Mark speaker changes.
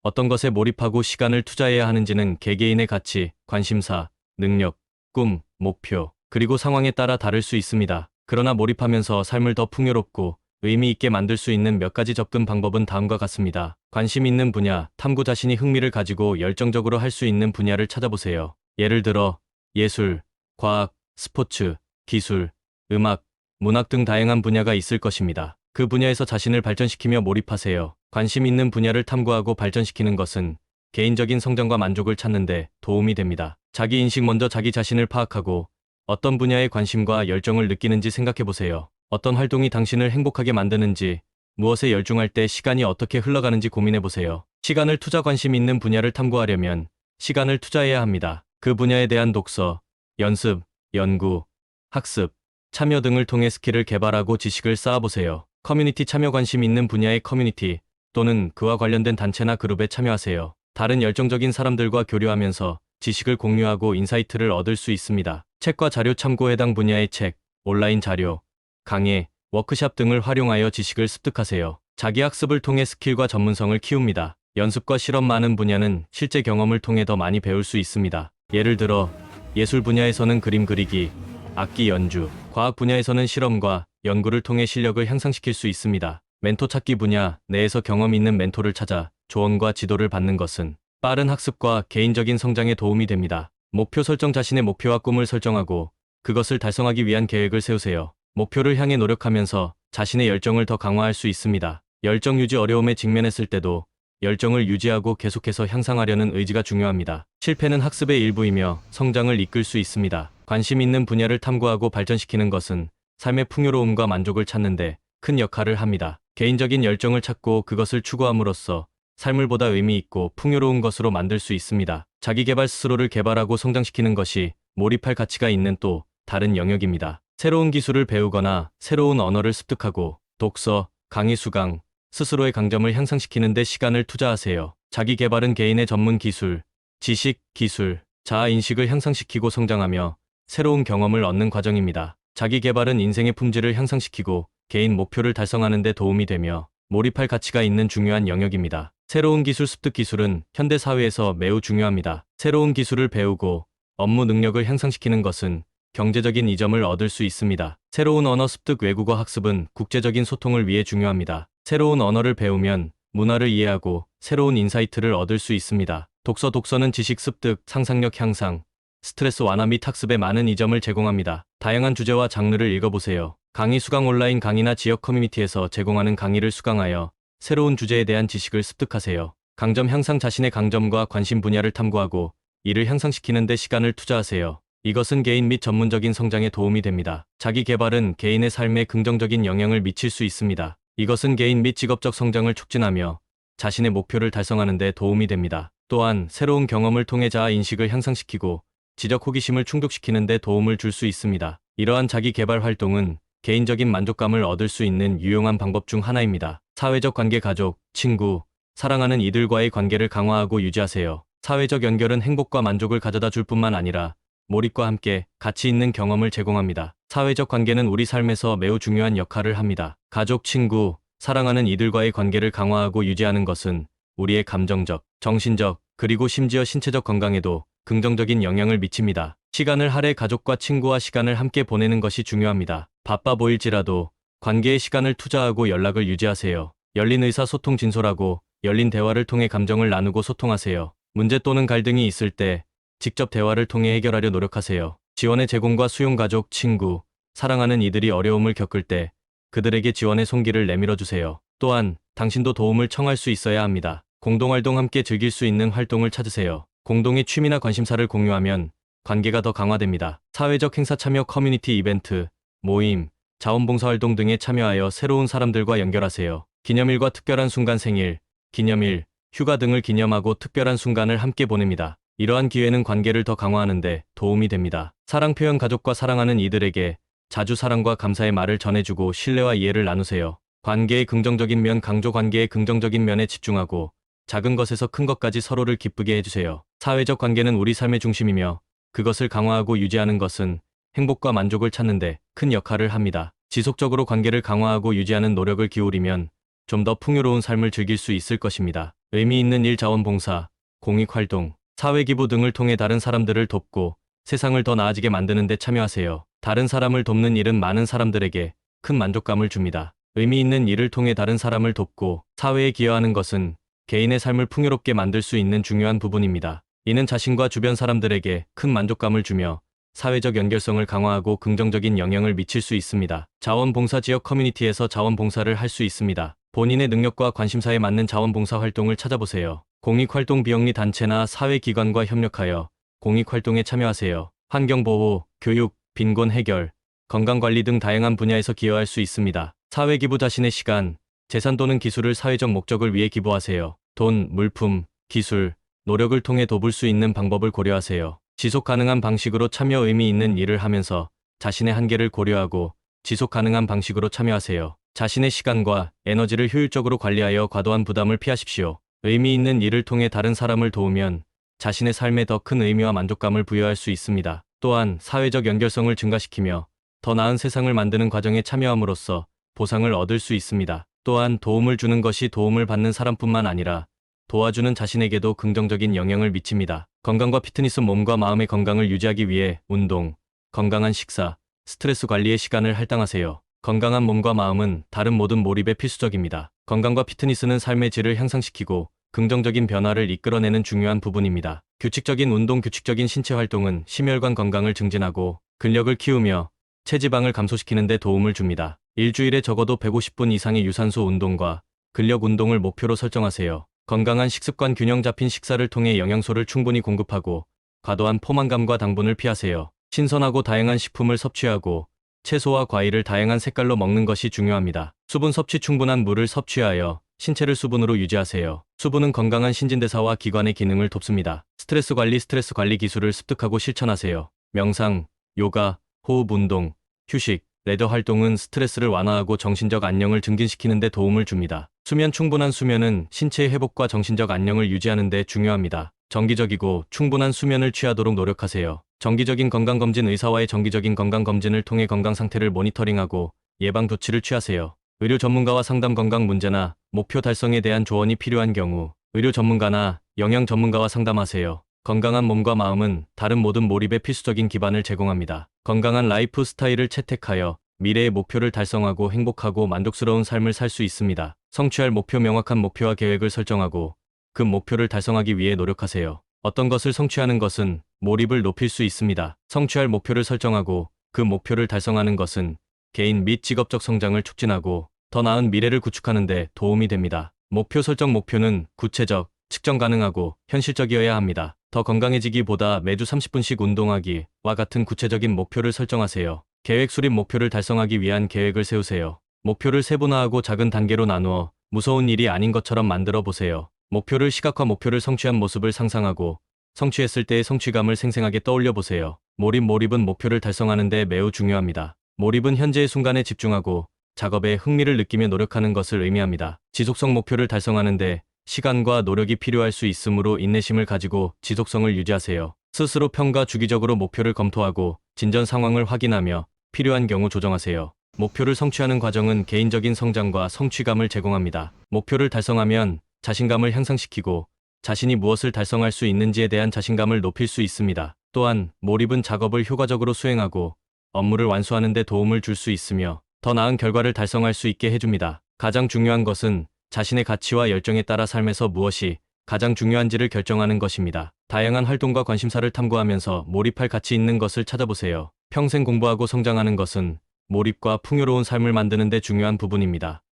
Speaker 1: 어떤 것에 몰입하고 시간을 투자해야 하는지는 개개인의 가치, 관심사, 능력, 꿈, 목표, 그리고 상황에 따라 다를 수 있습니다. 그러나 몰입하면서 삶을 더 풍요롭고 의미 있게 만들 수 있는 몇 가지 접근 방법은 다음과 같습니다. 관심 있는 분야, 탐구 자신이 흥미를 가지고 열정적으로 할 수 있는 분야를 찾아보세요. 예를 들어 예술, 과학, 스포츠, 기술, 음악, 문학 등 다양한 분야가 있을 것입니다. 그 분야에서 자신을 발전시키며 몰입하세요. 관심 있는 분야를 탐구하고 발전시키는 것은 개인적인 성장과 만족을 찾는 데 도움이 됩니다. 자기 인식 먼저 자기 자신을 파악하고 어떤 분야에 관심과 열정을 느끼는지 생각해 보세요. 어떤 활동이 당신을 행복하게 만드는지, 무엇에 열중할 때 시간이 어떻게 흘러가는지 고민해 보세요. 시간을 투자 관심 있는 분야를 탐구하려면 시간을 투자해야 합니다. 그 분야에 대한 독서, 연습, 연구, 학습, 참여 등을 통해 스킬을 개발하고 지식을 쌓아보세요. 커뮤니티 참여 관심 있는 분야의 커뮤니티 또는 그와 관련된 단체나 그룹에 참여하세요. 다른 열정적인 사람들과 교류하면서 지식을 공유하고 인사이트를 얻을 수 있습니다. 책과 자료 참고 해당 분야의 책, 온라인 자료, 강의, 워크샵 등을 활용하여 지식을 습득하세요. 자기 학습을 통해 스킬과 전문성을 키웁니다. 연습과 실험 많은 분야는 실제 경험을 통해 더 많이 배울 수 있습니다. 예를 들어 예술 분야에서는 그림 그리기, 악기 연주, 과학 분야에서는 실험과 연구를 통해 실력을 향상시킬 수 있습니다. 멘토 찾기 분야 내에서 경험 있는 멘토를 찾아 조언과 지도를 받는 것은 빠른 학습과 개인적인 성장에 도움이 됩니다. 목표 설정 자신의 목표와 꿈을 설정하고 그것을 달성하기 위한 계획을 세우세요. 목표를 향해 노력하면서 자신의 열정을 더 강화할 수 있습니다. 열정 유지 어려움에 직면했을 때도 열정을 유지하고 계속해서 향상하려는 의지가 중요합니다. 실패는 학습의 일부이며 성장을 이끌 수 있습니다. 관심 있는 분야를 탐구하고 발전시키는 것은 삶의 풍요로움과 만족을 찾는 데 큰 역할을 합니다. 개인적인 열정을 찾고 그것을 추구함으로써 삶을 보다 의미 있고 풍요로운 것으로 만들 수 있습니다. 자기 개발 스스로를 개발하고 성장시키는 것이 몰입할 가치가 있는 또 다른 영역입니다. 새로운 기술을 배우거나 새로운 언어를 습득하고 독서, 강의 수강, 스스로의 강점을 향상시키는 데 시간을 투자하세요. 자기 개발은 개인의 전문 기술, 지식, 기술, 자아 인식을 향상시키고 성장하며 새로운 경험을 얻는 과정입니다. 자기 개발은 인생의 품질을 향상시키고 개인 목표를 달성하는 데 도움이 되며 몰입할 가치가 있는 중요한 영역입니다. 새로운 기술 습득 기술은 현대 사회에서 매우 중요합니다. 새로운 기술을 배우고 업무 능력을 향상시키는 것은 경제적인 이점을 얻을 수 있습니다. 새로운 언어 습득 외국어 학습은 국제적인 소통을 위해 중요합니다. 새로운 언어를 배우면 문화를 이해하고 새로운 인사이트를 얻을 수 있습니다. 독서는 지식 습득, 상상력 향상, 스트레스 완화 및 학습에 많은 이점을 제공합니다. 다양한 주제와 장르를 읽어보세요. 강의 수강 온라인 강의나 지역 커뮤니티에서 제공하는 강의를 수강하여 새로운 주제에 대한 지식을 습득하세요. 강점 향상 자신의 강점과 관심 분야를 탐구하고 이를 향상시키는 데 시간을 투자하세요. 이것은 개인 및 전문적인 성장에 도움이 됩니다. 자기 개발은 개인의 삶에 긍정적인 영향을 미칠 수 있습니다. 이것은 개인 및 직업적 성장을 촉진하며 자신의 목표를 달성하는 데 도움이 됩니다. 또한 새로운 경험을 통해 자아 인식을 향상시키고 지적 호기심을 충족시키는 데 도움을 줄 수 있습니다. 이러한 자기 개발 활동은 개인적인 만족감을 얻을 수 있는 유용한 방법 중 하나입니다. 사회적 관계 가족, 친구, 사랑하는 이들과의 관계를 강화하고 유지하세요. 사회적 연결은 행복과 만족을 가져다 줄 뿐만 아니라 몰입과 함께 가치 있는 경험을 제공합니다. 사회적 관계는 우리 삶에서 매우 중요한 역할을 합니다. 가족, 친구, 사랑하는 이들과의 관계를 강화하고 유지하는 것은 우리의 감정적, 정신적, 그리고 심지어 신체적 건강에도 긍정적인 영향을 미칩니다. 시간을 할애 가족과 친구와 시간을 함께 보내는 것이 중요합니다. 바빠 보일지라도 관계에 시간을 투자하고 연락을 유지하세요. 열린 의사소통 진솔하고 열린 대화를 통해 감정을 나누고 소통하세요. 문제 또는 갈등이 있을 때 직접 대화를 통해 해결하려 노력하세요. 지원의 제공과 수용 가족, 친구, 사랑하는 이들이 어려움을 겪을 때 그들에게 지원의 손길을 내밀어 주세요. 또한 당신도 도움을 청할 수 있어야 합니다. 공동활동 함께 즐길 수 있는 활동을 찾으세요. 공동의 취미나 관심사를 공유하면 관계가 더 강화됩니다. 사회적 행사 참여 커뮤니티 이벤트, 모임, 자원봉사활동 등에 참여하여 새로운 사람들과 연결하세요. 기념일과 특별한 순간 생일, 기념일, 휴가 등을 기념하고 특별한 순간을 함께 보냅니다. 이러한 기회는 관계를 더 강화하는 데 도움이 됩니다. 사랑 표현 가족과 사랑하는 이들에게 자주 사랑과 감사의 말을 전해주고 신뢰와 이해를 나누세요. 관계의 긍정적인 면 강조 관계의 긍정적인 면에 집중하고 작은 것에서 큰 것까지 서로를 기쁘게 해주세요. 사회적 관계는 우리 삶의 중심이며 그것을 강화하고 유지하는 것은 행복과 만족을 찾는 데 큰 역할을 합니다. 지속적으로 관계를 강화하고 유지하는 노력을 기울이면 좀 더 풍요로운 삶을 즐길 수 있을 것입니다. 의미 있는 일 자원봉사, 공익활동, 사회기부 등을 통해 다른 사람들을 돕고 세상을 더 나아지게 만드는 데 참여하세요. 다른 사람을 돕는 일은 많은 사람들에게 큰 만족감을 줍니다. 의미 있는 일을 통해 다른 사람을 돕고 사회에 기여하는 것은 개인의 삶을 풍요롭게 만들 수 있는 중요한 부분입니다. 이는 자신과 주변 사람들에게 큰 만족감을 주며 사회적 연결성을 강화하고 긍정적인 영향을 미칠 수 있습니다. 자원봉사 지역 커뮤니티에서 자원봉사를 할 수 있습니다. 본인의 능력과 관심사에 맞는 자원봉사 활동을 찾아보세요. 공익활동 비영리 단체나 사회기관과 협력하여 공익활동에 참여하세요. 환경보호, 교육, 빈곤 해결, 건강관리 등 다양한 분야에서 기여할 수 있습니다. 사회기부 자신의 시간, 재산 또는 기술을 사회적 목적을 위해 기부하세요. 돈, 물품, 기술, 노력을 통해 돕을 수 있는 방법을 고려하세요. 지속 가능한 방식으로 참여 의미 있는 일을 하면서 자신의 한계를 고려하고 지속 가능한 방식으로 참여하세요. 자신의 시간과 에너지를 효율적으로 관리하여 과도한 부담을 피하십시오. 의미 있는 일을 통해 다른 사람을 도우면 자신의 삶에 더 큰 의미와 만족감을 부여할 수 있습니다. 또한 사회적 연결성을 증가시키며 더 나은 세상을 만드는 과정에 참여함으로써 보상을 얻을 수 있습니다. 또한 도움을 주는 것이 도움을 받는 사람뿐만 아니라 도와주는 자신에게도 긍정적인 영향을 미칩니다. 건강과 피트니스 몸과 마음의 건강을 유지하기 위해 운동, 건강한 식사, 스트레스 관리에 시간을 할당하세요. 건강한 몸과 마음은 다른 모든 몰입에 필수적입니다. 건강과 피트니스는 삶의 질을 향상시키고 긍정적인 변화를 이끌어내는 중요한 부분입니다. 규칙적인 운동, 규칙적인 신체 활동은 심혈관 건강을 증진하고 근력을 키우며 체지방을 감소시키는 데 도움을 줍니다. 일주일에 적어도 150분 이상의 유산소 운동과 근력 운동을 목표로 설정하세요. 건강한 식습관, 균형 잡힌 식사를 통해 영양소를 충분히 공급하고 과도한 포만감과 당분을 피하세요. 신선하고 다양한 식품을 섭취하고 채소와 과일을 다양한 색깔로 먹는 것이 중요합니다. 수분 섭취, 충분한 물을 섭취하여 신체를 수분으로 유지하세요. 수분은 건강한 신진대사와 기관의 기능을 돕습니다. 스트레스 관리 기술을 습득하고 실천하세요. 명상, 요가, 호흡 운동, 휴식, 레저 활동은 스트레스를 완화하고 정신적 안녕을 증진시키는 데 도움을 줍니다. 수면, 충분한 수면은 신체의 회복과 정신적 안녕을 유지하는 데 중요합니다. 정기적이고 충분한 수면을 취하도록 노력하세요. 정기적인 건강검진, 의사와의 정기적인 건강검진을 통해 건강 상태를 모니터링하고 예방 조치를 취하세요. 의료 전문가와 상담, 건강 문제나 목표 달성에 대한 조언이 필요한 경우 의료 전문가나 영양 전문가와 상담하세요. 건강한 몸과 마음은 다른 모든 몰입의 필수적인 기반을 제공합니다. 건강한 라이프 스타일을 채택하여 미래의 목표를 달성하고 행복하고 만족스러운 삶을 살 수 있습니다. 성취할 목표, 명확한 목표와 계획을 설정하고 그 목표를 달성하기 위해 노력하세요. 어떤 것을 성취하는 것은 몰입을 높일 수 있습니다. 성취할 목표를 설정하고 그 목표를 달성하는 것은 개인 및 직업적 성장을 촉진하고 더 나은 미래를 구축하는 데 도움이 됩니다. 목표 설정, 목표는 구체적, 측정 가능하고 현실적이어야 합니다. 더 건강해지기보다 매주 30분씩 운동하기와 같은 구체적인 목표를 설정하세요. 계획 수립, 목표를 달성하기 위한 계획을 세우세요. 목표를 세분화하고 작은 단계로 나누어 무서운 일이 아닌 것처럼 만들어 보세요. 목표를 시각화, 목표를 성취한 모습을 상상하고 성취했을 때의 성취감을 생생하게 떠올려 보세요. 몰입은 목표를 달성하는 데 매우 중요합니다. 몰입은 현재의 순간에 집중하고 작업에 흥미를 느끼며 노력하는 것을 의미합니다. 지속성, 목표를 달성하는 데 시간과 노력이 필요할 수 있으므로 인내심을 가지고 지속성을 유지하세요. 스스로 평가, 주기적으로 목표를 검토하고 진전 상황을 확인하며 필요한 경우 조정하세요. 목표를 성취하는 과정은 개인적인 성장과 성취감을 제공합니다. 목표를 달성하면 자신감을 향상시키고 자신이 무엇을 달성할 수 있는지에 대한 자신감을 높일 수 있습니다. 또한 몰입은 작업을 효과적으로 수행하고 업무를 완수하는 데 도움을 줄 수 있으며 더 나은 결과를 달성할 수 있게 해줍니다. 가장 중요한 것은 자신의 가치와 열정에 따라 삶에서 무엇이 가장 중요한지를 결정하는 것입니다. 다양한 활동과 관심사를 탐구하면서 몰입할 가치 있는 것을 찾아보세요. 평생 공부하고 성장하는 것은 몰입과 풍요로운 삶을 만드는 데 중요한 부분입니다.